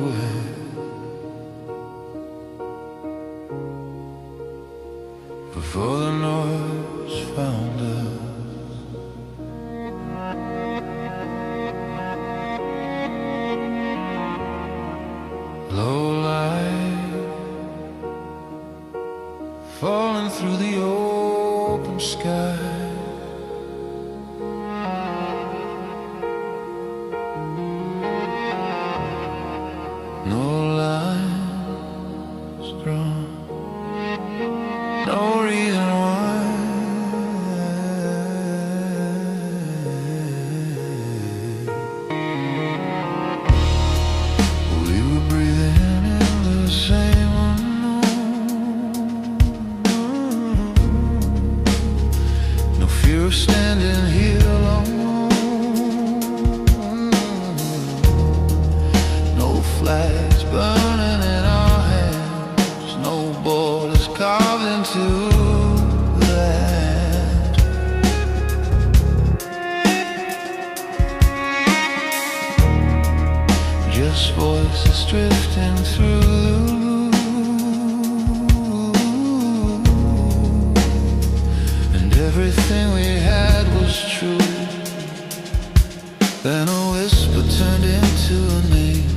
away. Before the noise found us, low light falling through the open sky. No lines drawn, no reason why. We were breathing in the same unknown. No fear of standing here alone. No flags burning in our hands, no borders carved into that. Just voices drifting through, and everything we had was true. Then a whisper turned into a name,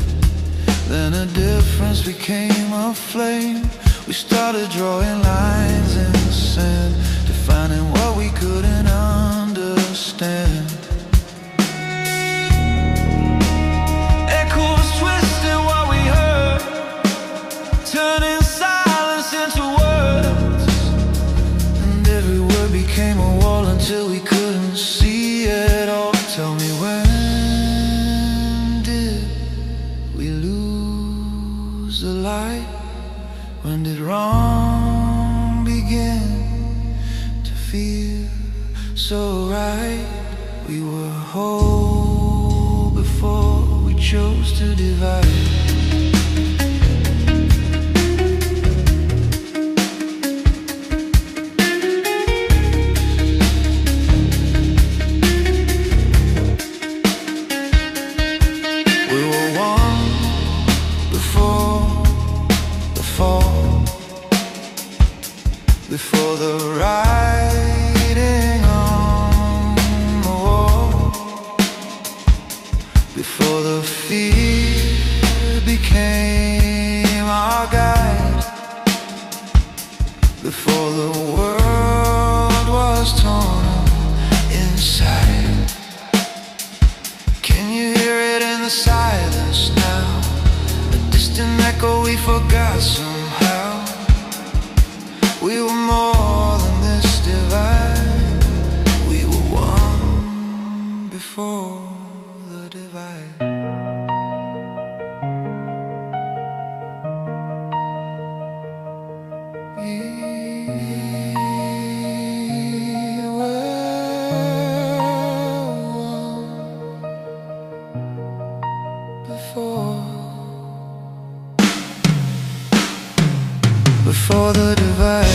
then a difference became a flame. We started drawing lines in the sand, defining what we couldn't understand. Echoes twisted what we heard, turning silence into words. And every word became a wall until we couldn't see it all. Tell me, when did we lose the light? When did wrong begin to feel so right? We were whole before we chose to divide. We were one before the fall, before the writing on the wall, before the fear became our guide, before the world was torn inside. Can you hear it in the silence now? A distant echo we forgot somehow. We were more than this divide. We were one before the divide. We were one before the divide.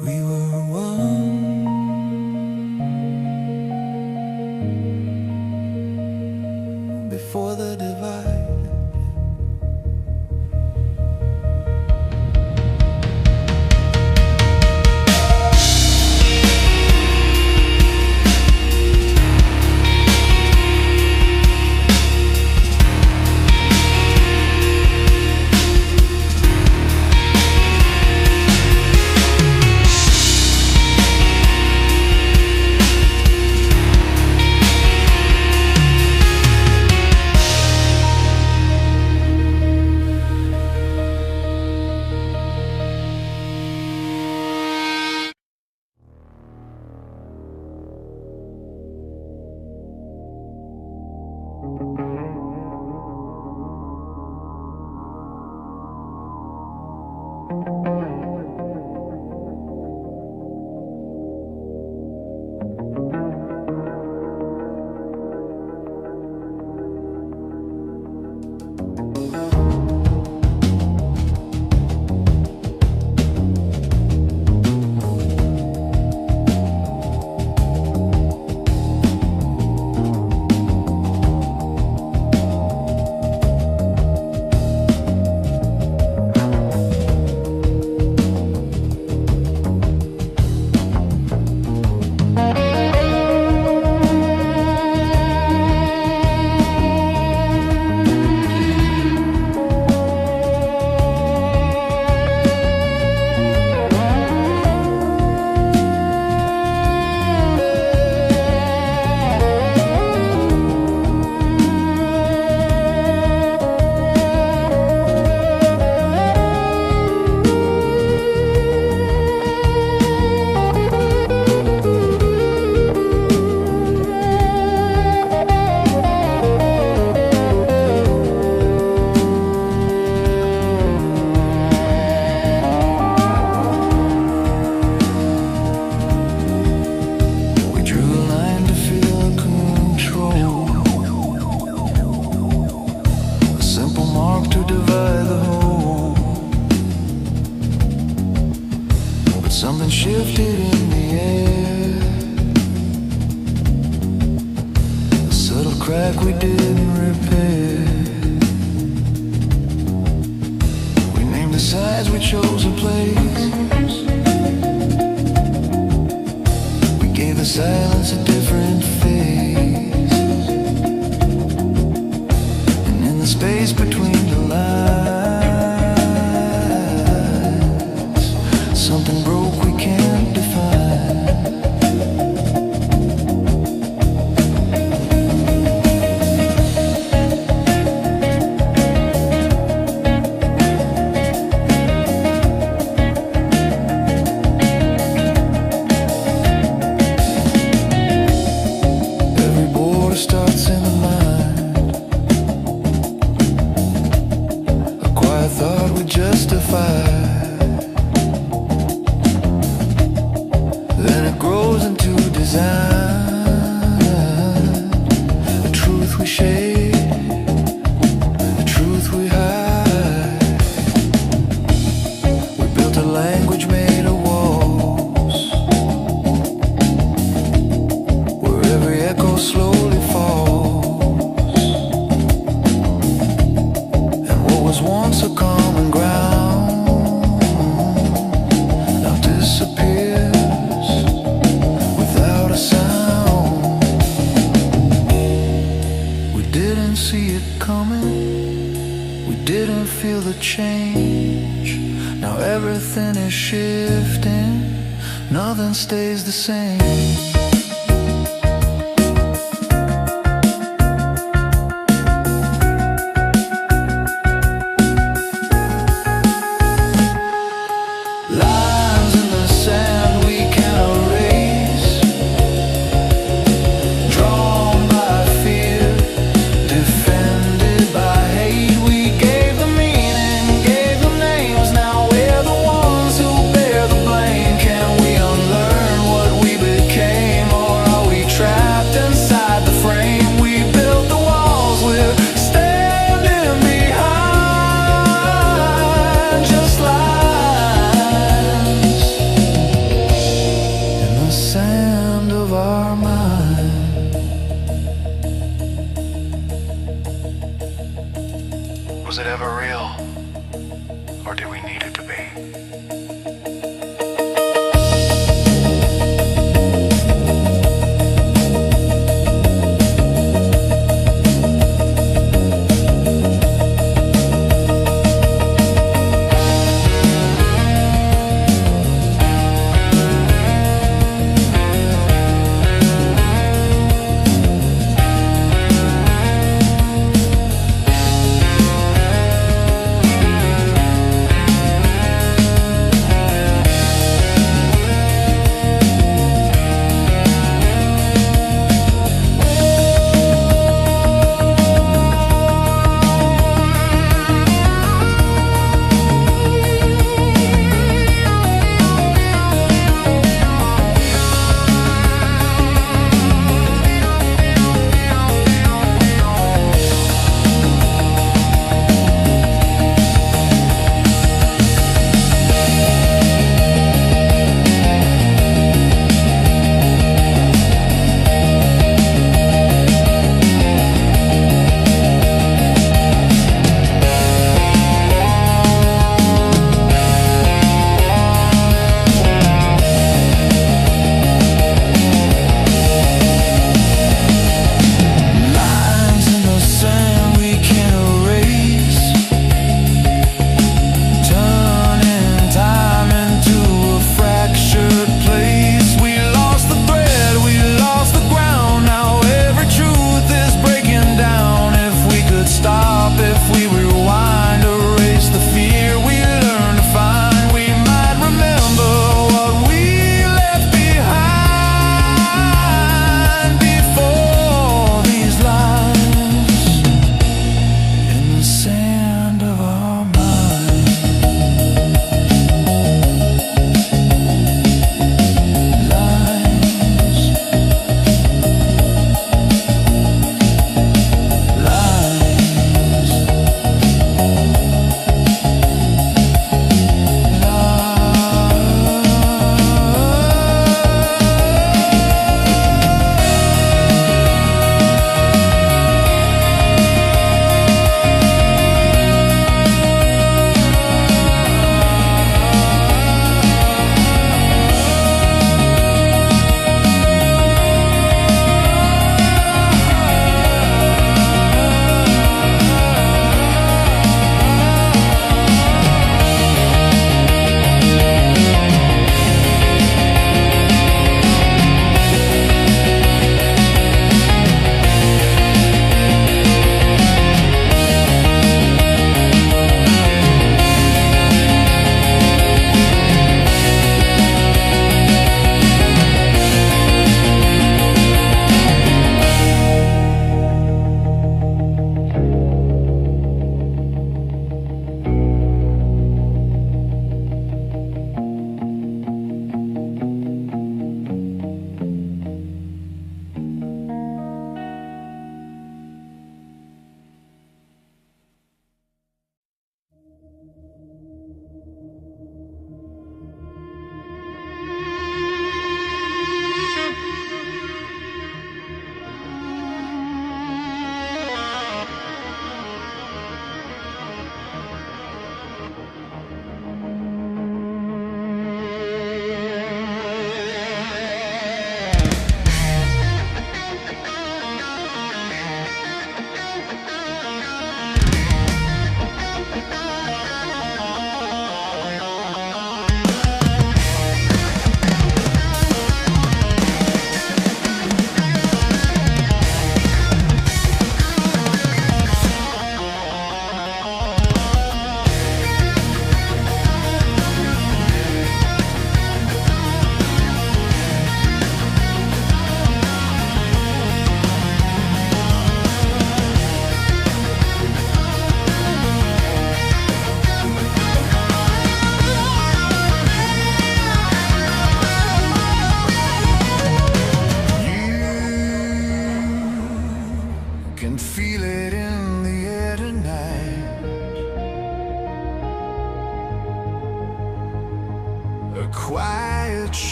We were one before the divide. Something shifted in the air, a subtle crack we didn't repair. We named the sides, we chose a place. We gave the silence a different face. And in the space between the lines, something broke we can't define. Every border starts in the mind, a quiet thought we justify. Then it grows into design, a truth we shade, a truth we hide. We built a language made of walls, where every echo slowly falls. And what was once a common ground now disappears without a sound. We didn't see it coming, we didn't feel the change. Now everything is shifting, nothing stays the same. Lines in the sand we can't erase, drawn by fear, defended by hate. We gave them meaning, gave them names. Now we're the ones who bear the blame. Can we unlearn what we became?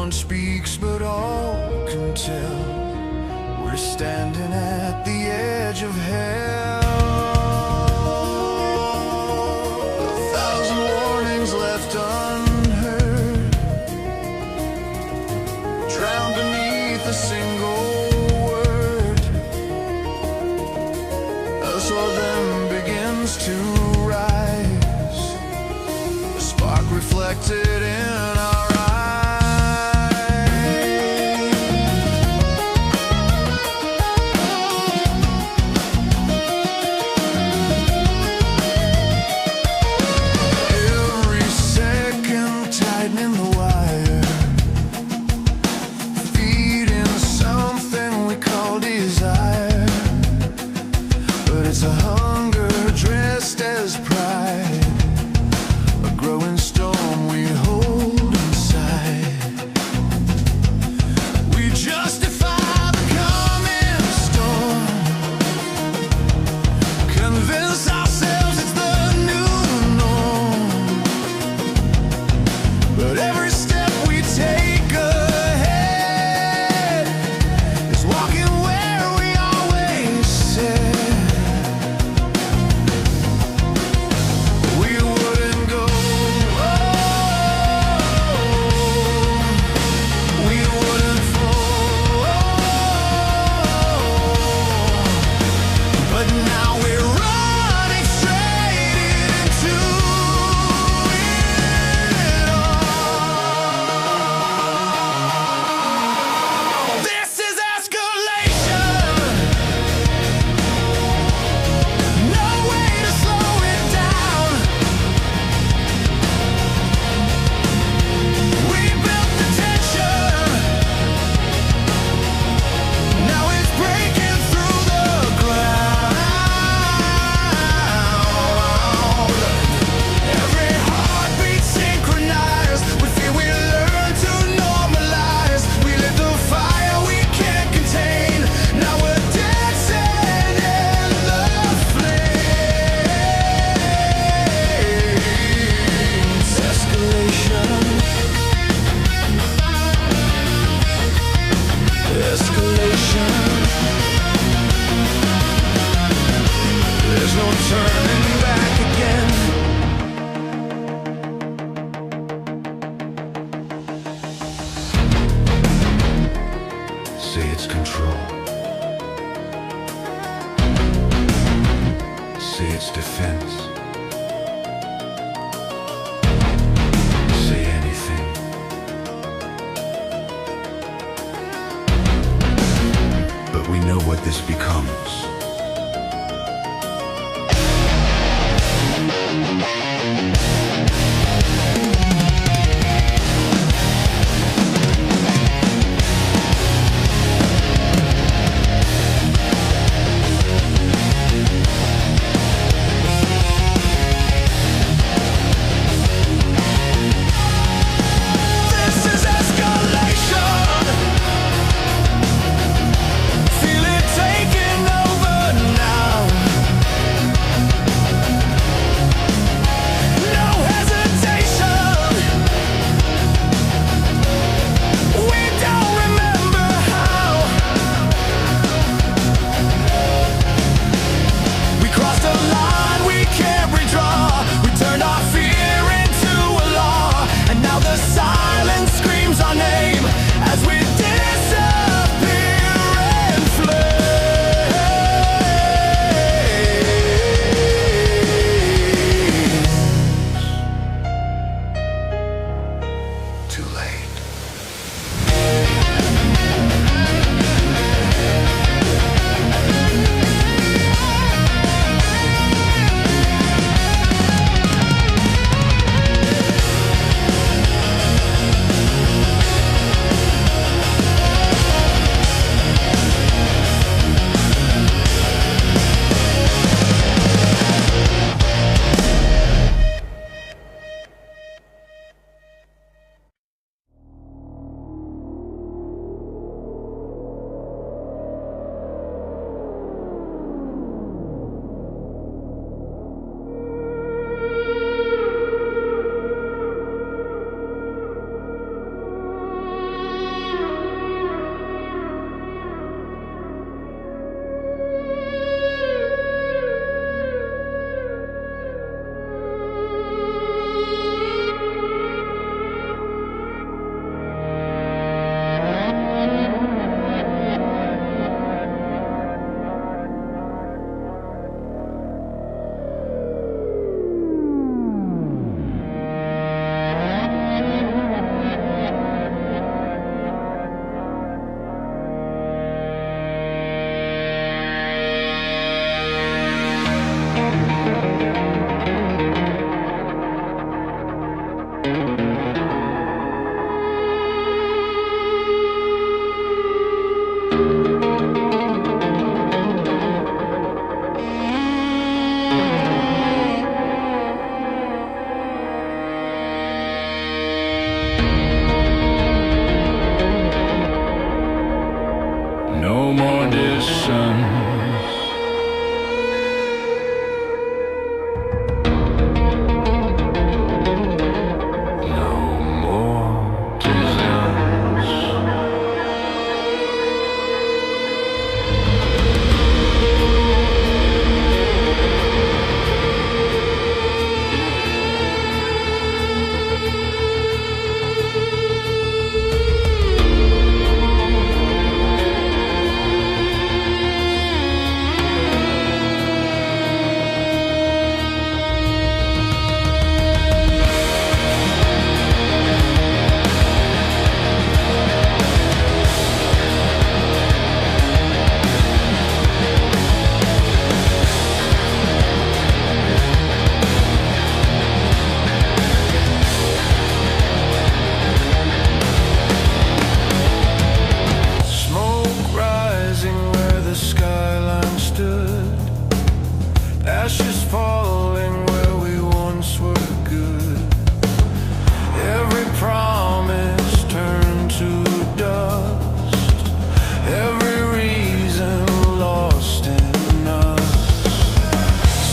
one speaks, but all can tell we're standing at the edge of hell. A thousand warnings left unheard, drowned beneath a single word. A soul then begins to rise, a spark reflected in our this becomes. Feel it taking over. more distance. Ashes falling where we once were good. Every promise turned to dust. Every reason lost in us.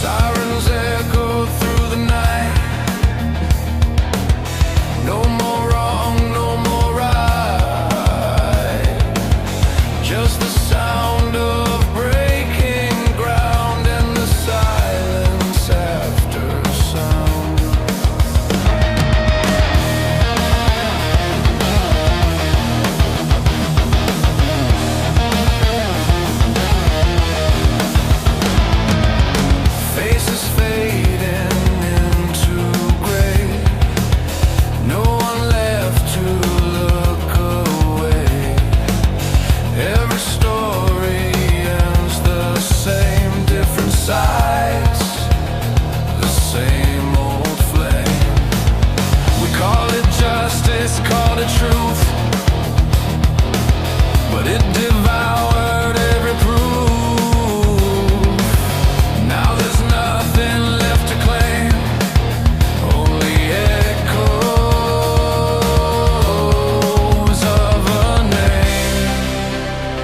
Sirens echo through the night. No more wrong, no more right. Just the sound of called a truth, but it devoured every proof. Now there's nothing left to claim, only echoes of a name.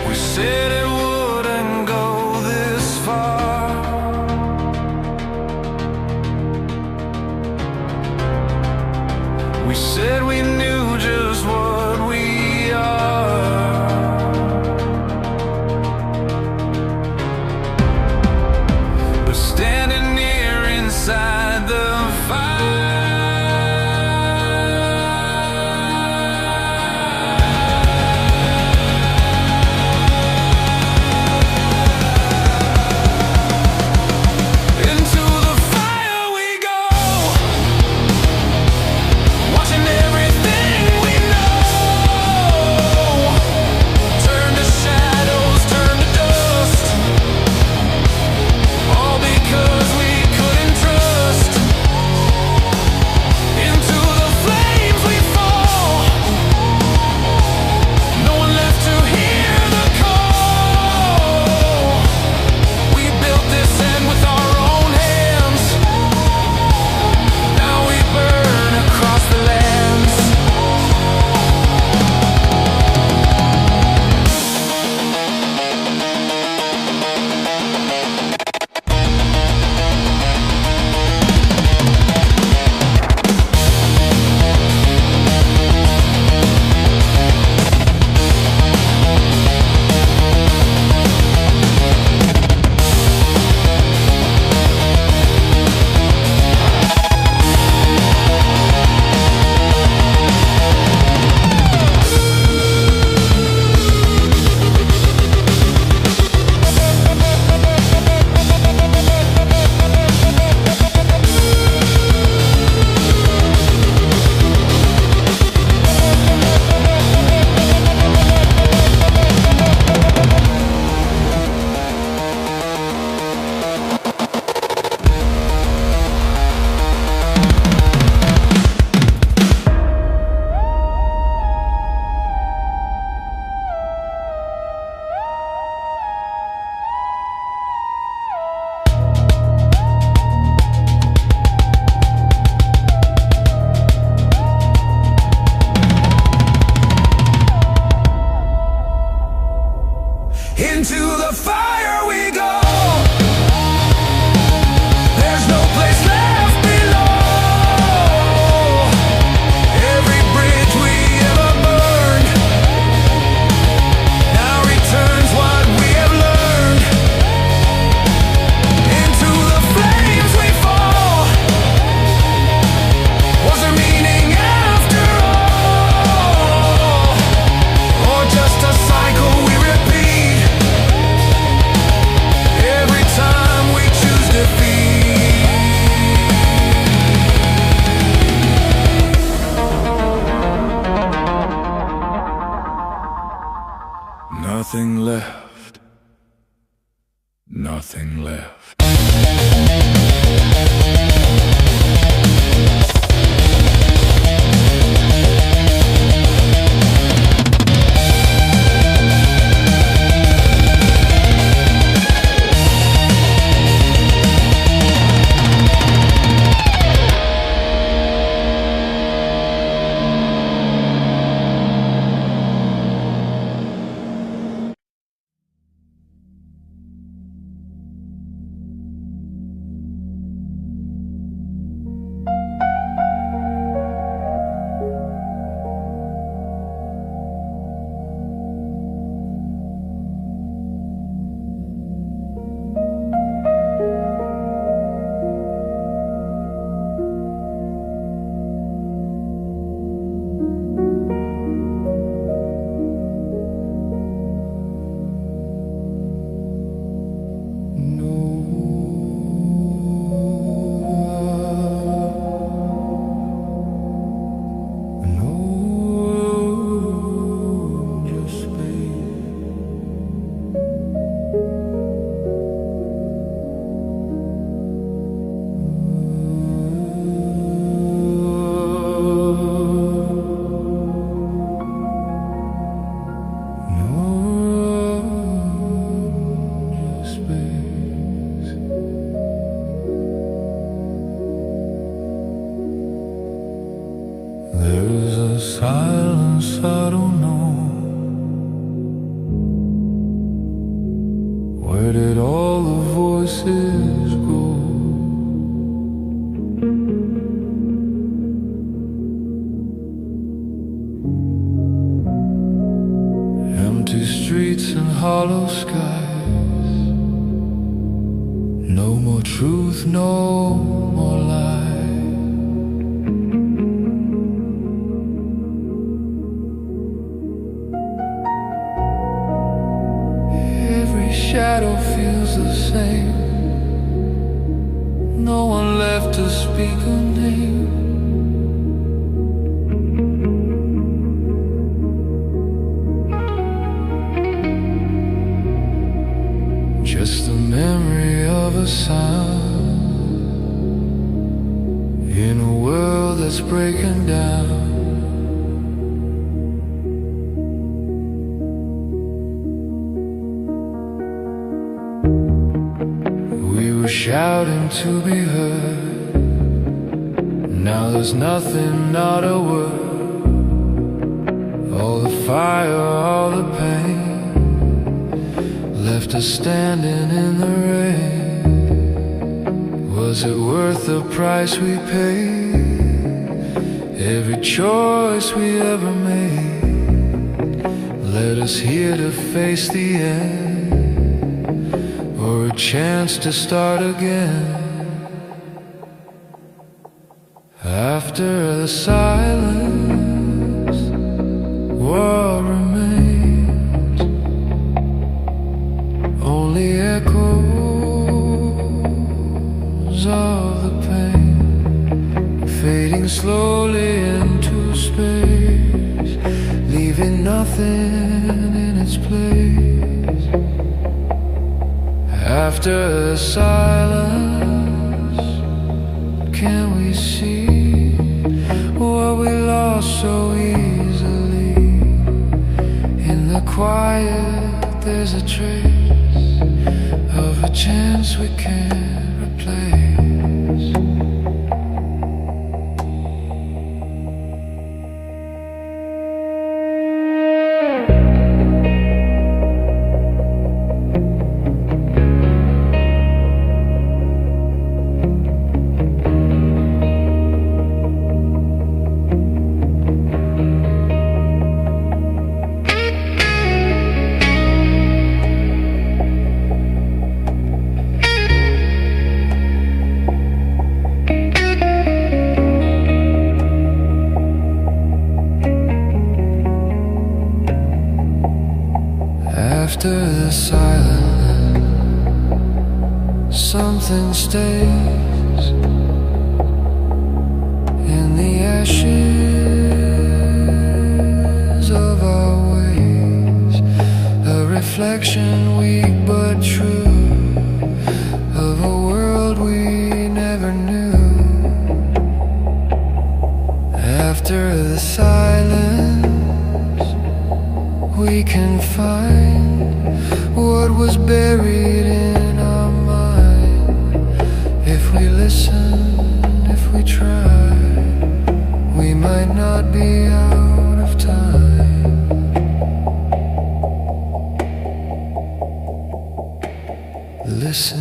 We said it wouldn't go this far. We said we knew just what we are, but standing near inside the fire. Into the fire we go, watching everything Nothing left, nothing left. There's a silence I don't know. Where did all the voices go? Empty streets and hollow skies. No more truth, no more lies. Shadow feels the same. No one left to speak a name. Just the memory of a sound in a world that's breaking down. We were shouting to be heard. Now there's nothing, not a word. All the fire, all the pain left us standing in the rain. Was it worth the price we paid? Every choice we ever made led us here to face the end. Or a chance to start again. After the silence, what remains? Only echoes of the pain, fading slowly into space, leaving nothing in its place. After the silence, can we see what we lost so easily? In the quiet, there's a trace of a chance we can't replace. After the silence, something stays in the ashes of our ways. A reflection, weak but true, of a world we never knew. After the silence, we can find what was buried in our mind. If we listen, if we try, we might not be out of time. Listen.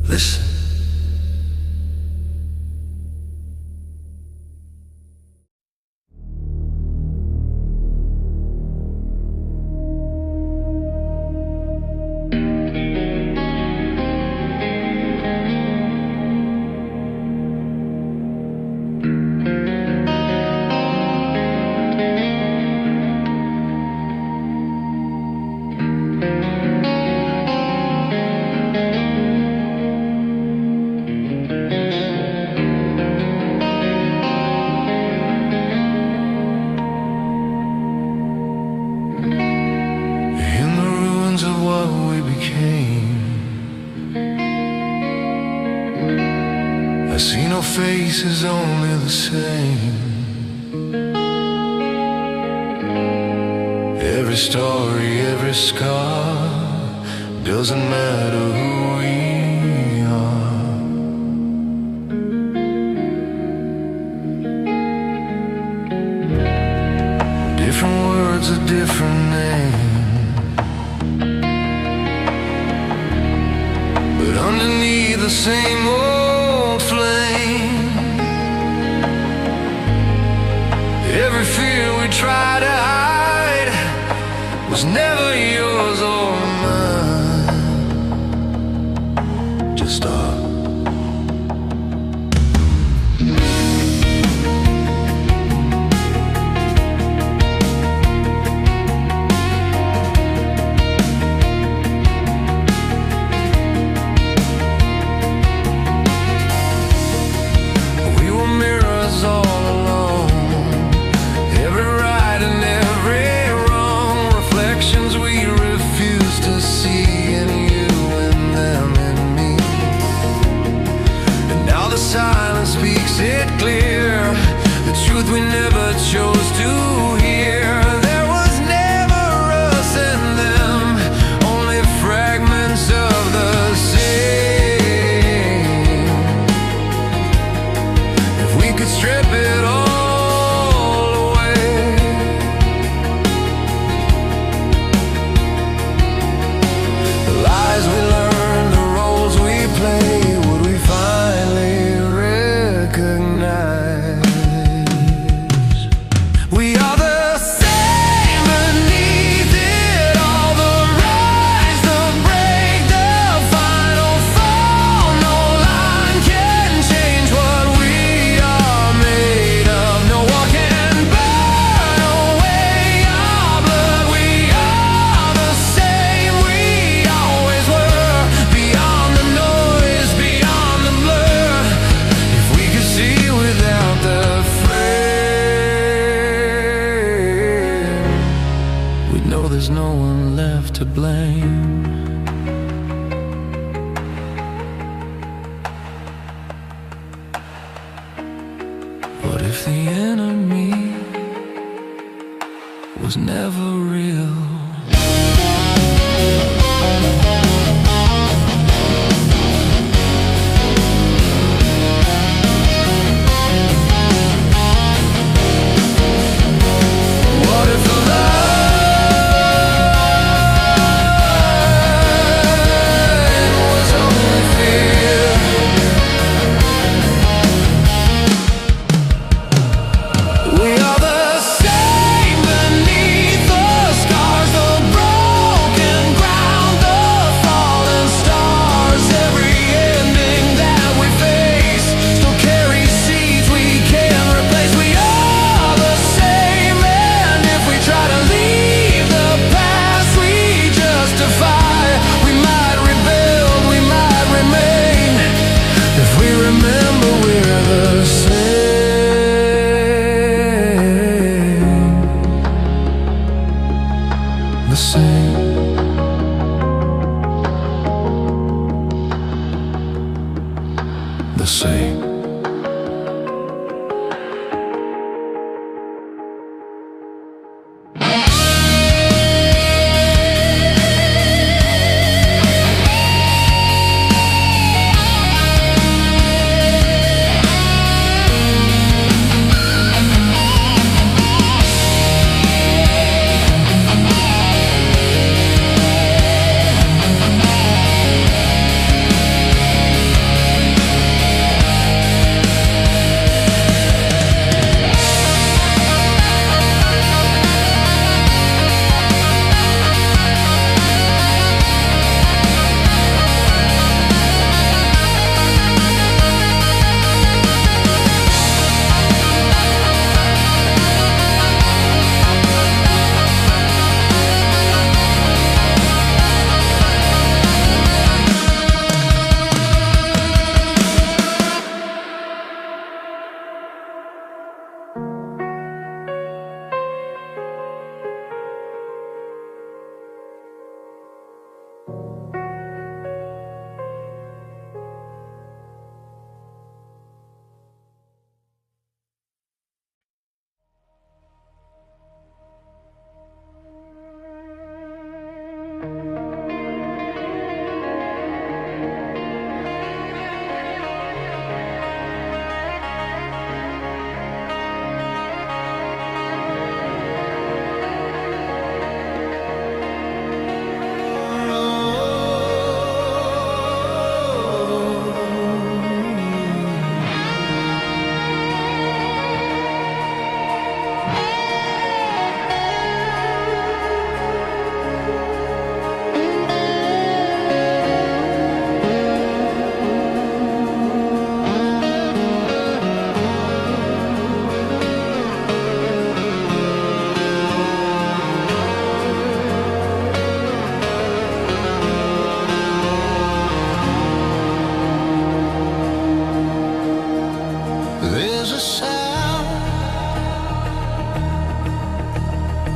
Listen. Of what we became, I see no faces, only the same. Every story, every scar, doesn't matter who we are. Different words, a different name, underneath the same old flame. Every fear we tried to hide was never yours or mine, just ours. Silence speaks it clear, the truth we never chose to hear. There was never us and them, only fragments of the same. If we could strip it all away, the lies we learned, the roles we play, would we finally recognize? We are the same beneath it all, the rise, the break, the final fall. No line can change what we are made of. No war can burn away our blood. We are the same, we always were. Beyond the noise, beyond the blur, if we could see without the frame, we'd know there's no one left to blame. What if the enemy was never real? What if the love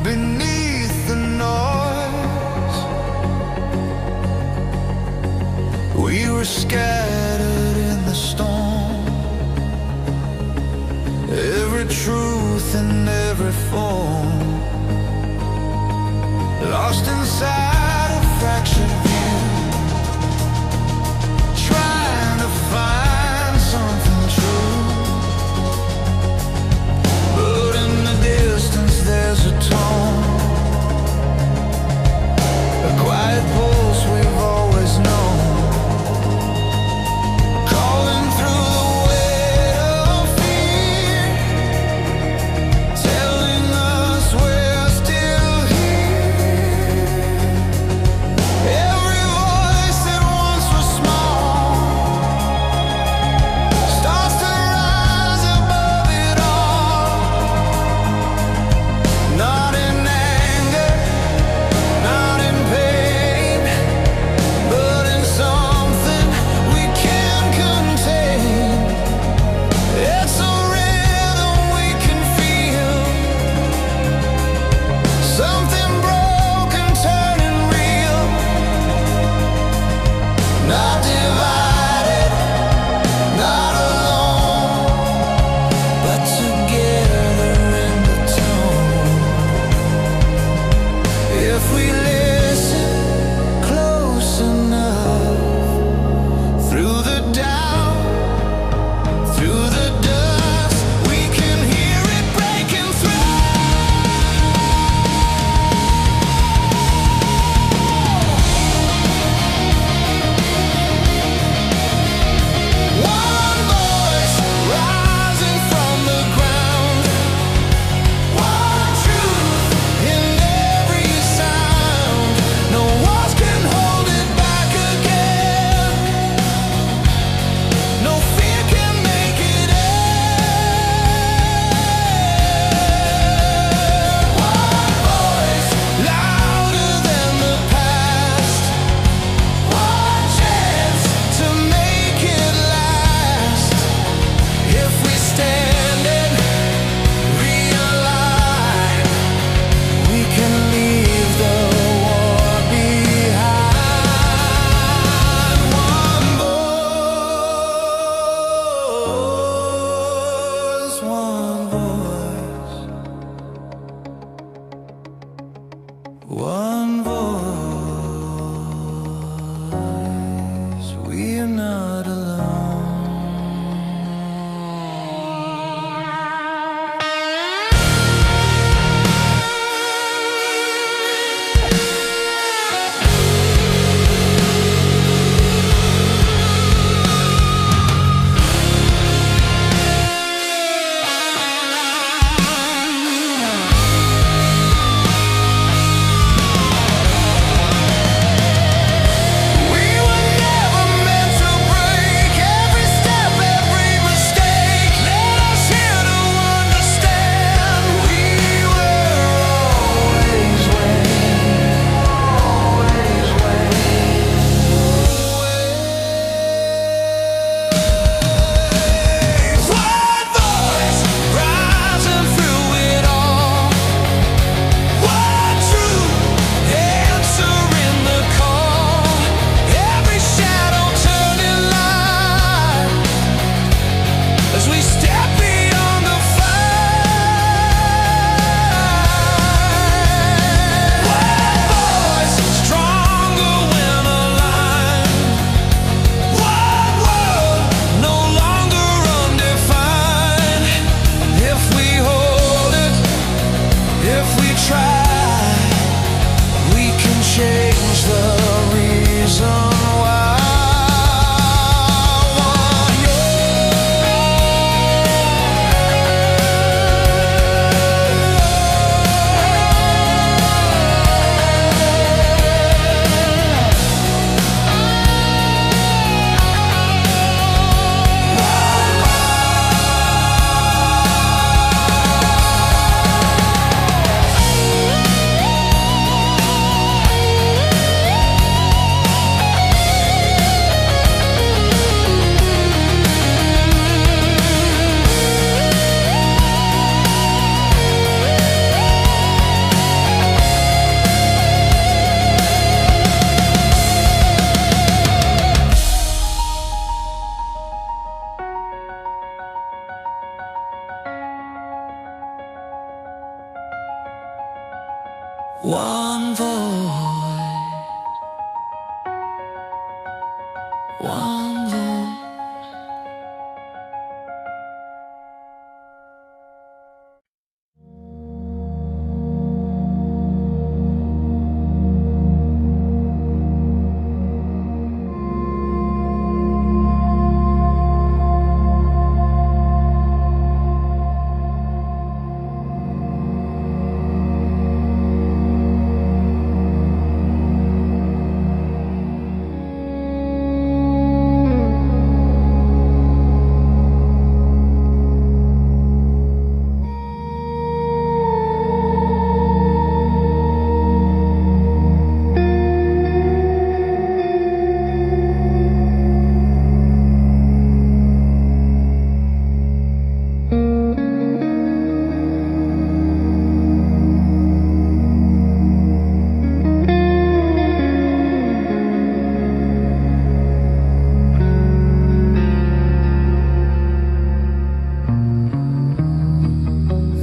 beneath the noise. We were scattered in the storm, every truth in every form, lost inside a fractured view, trying to find something true. But in the distance there's a tone, a quiet pulse we've always known, calling through the weight of fear, telling us we're still here. Every voice that once was small starts to rise above it all, not in anger, not in pain, but in something we can contain. It's a rhythm we can feel, something broken turning real, not divided, not alone, but together in the tone. If we listen close enough, through the doubt, through the dust, we can hear it breaking through. One voice rising from the ground, one truth in every sound. No walls can hold it back again, no fear can make it end. One voice louder than the past, one chance to make it last. If we stand and realign, we can leave the war behind. One voice, one voice, one voice. We are not alone. We were never meant to break. Every step, every mistake led us here to understand. We were always waiting, always waiting. One voice rising through it all, one true answer in the call. Every shadow turning light as we step beyond the fight. One voice stronger when aligned, one world no longer undefined. If we hold it, if we try, we can change the reason why. One voice, one voice.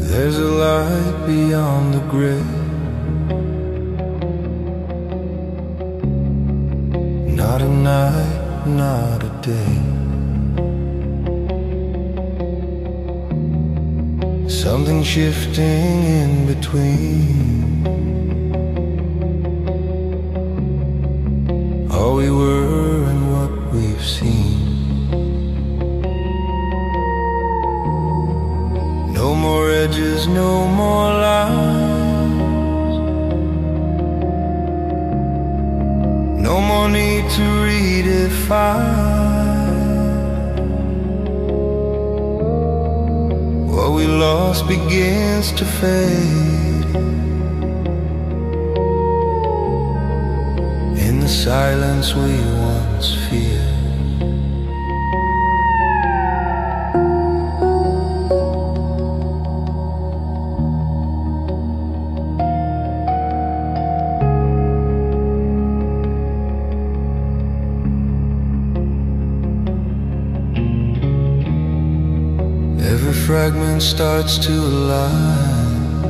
There's a light beyond the gray, not a night, not a day. Something shifting in between all we were and what we've seen. No more edges, no more lines, no more need to redefine. What we lost begins to fade in the silence we once feared. Every fragment starts to align,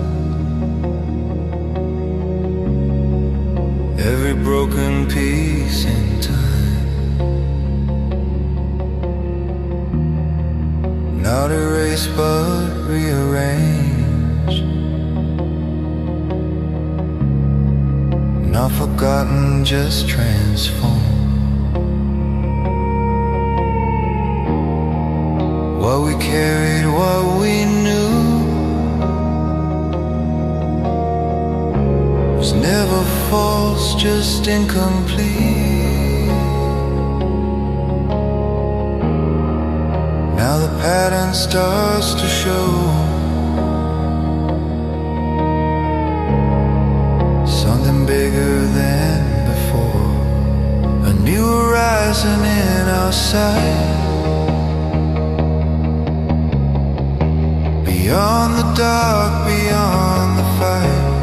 every broken piece in time, not erased but rearranged, not forgotten, just transformed. What we carried, what we knew, was never false, just incomplete. Now the pattern starts to show, something bigger than before, a new horizon in our sight. Beyond the dark, beyond the fight,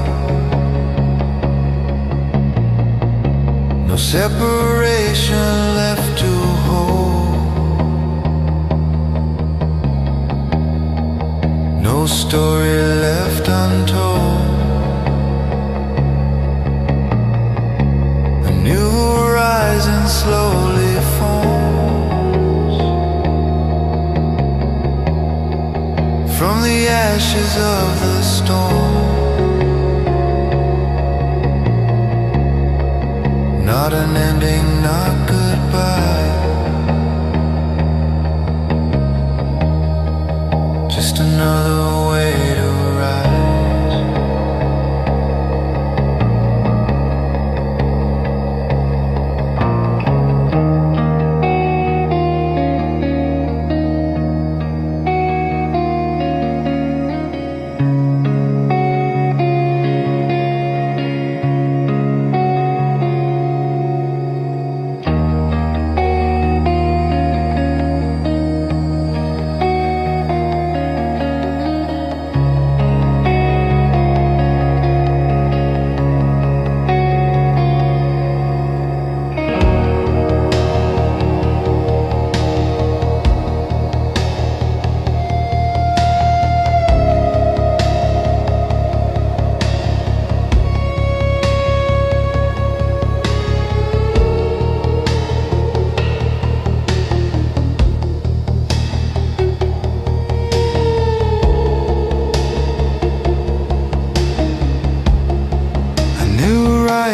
no separation left to hold, no story left untold. A new horizon slowly forms from the ashes of the storm. Not an ending, not goodbye, just another way to ride.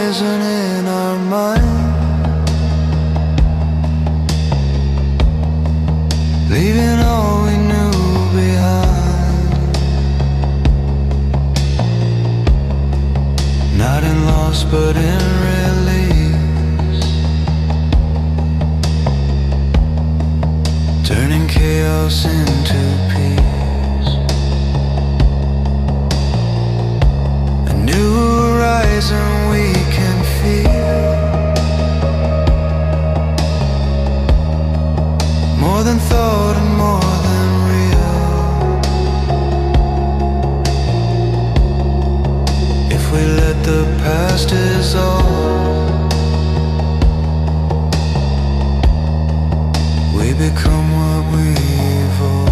horizon in our mind, leaving all we knew behind. Not in loss but in release, turning chaos into peace. A new horizon we can feel, more than thought and more than real. If we let the past dissolve, we become what we evolve.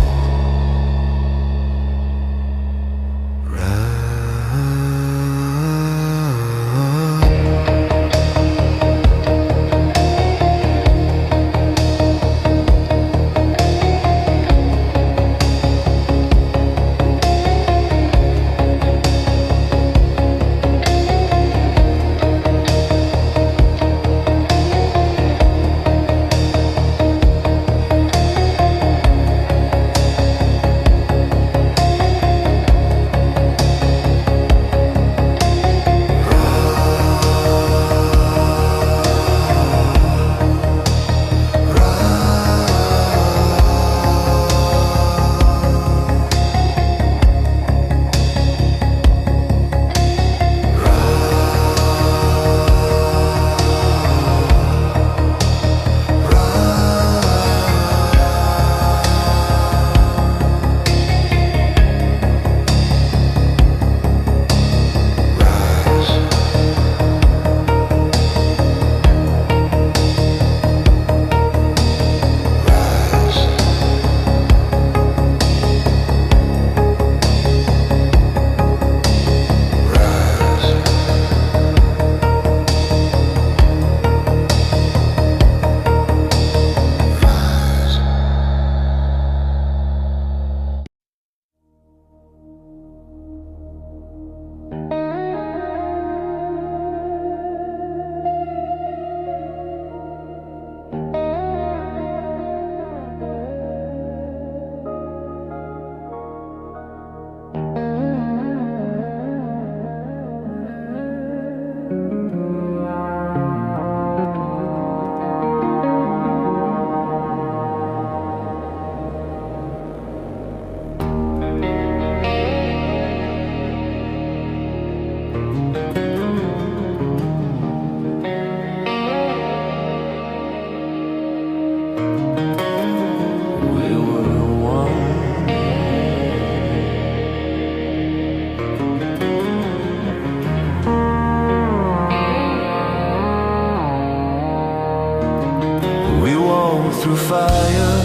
Through fire,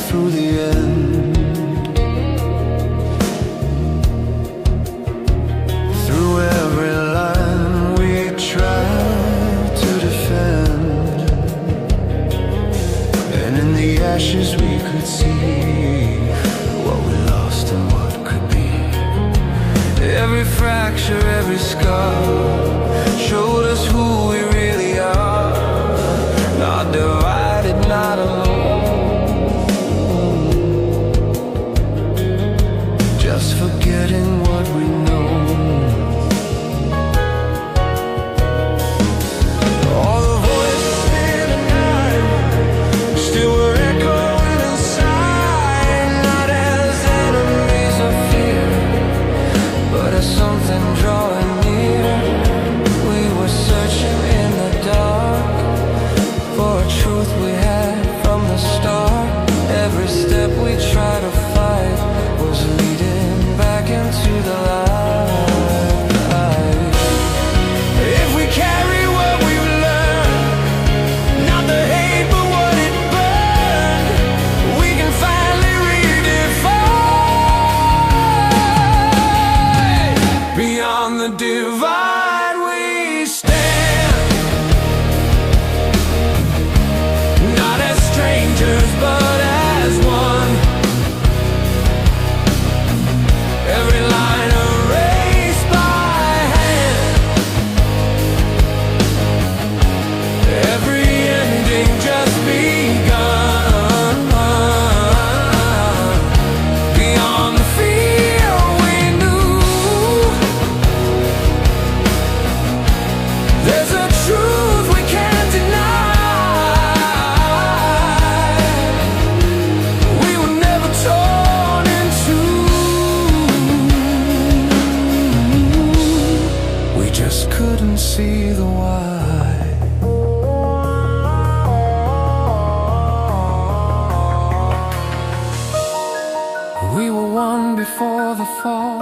through the end, through every line we tried to defend, and in the ashes we could see what we lost and what could be. Every fracture, every scar showed us who we really are. Not divided, not alone, just forgetting what we know. All the voices in the night still were echoing inside, not as enemies of fear, but as something drawing near. We were one before the fall,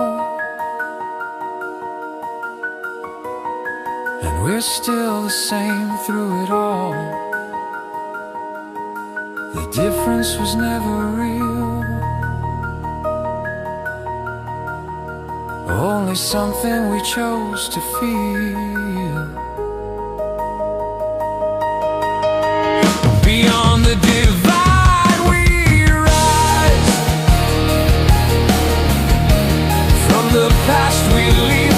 and we're still the same through it all. The difference was never real, only something we chose to feel. Beyond the divide we rise, from the past we leave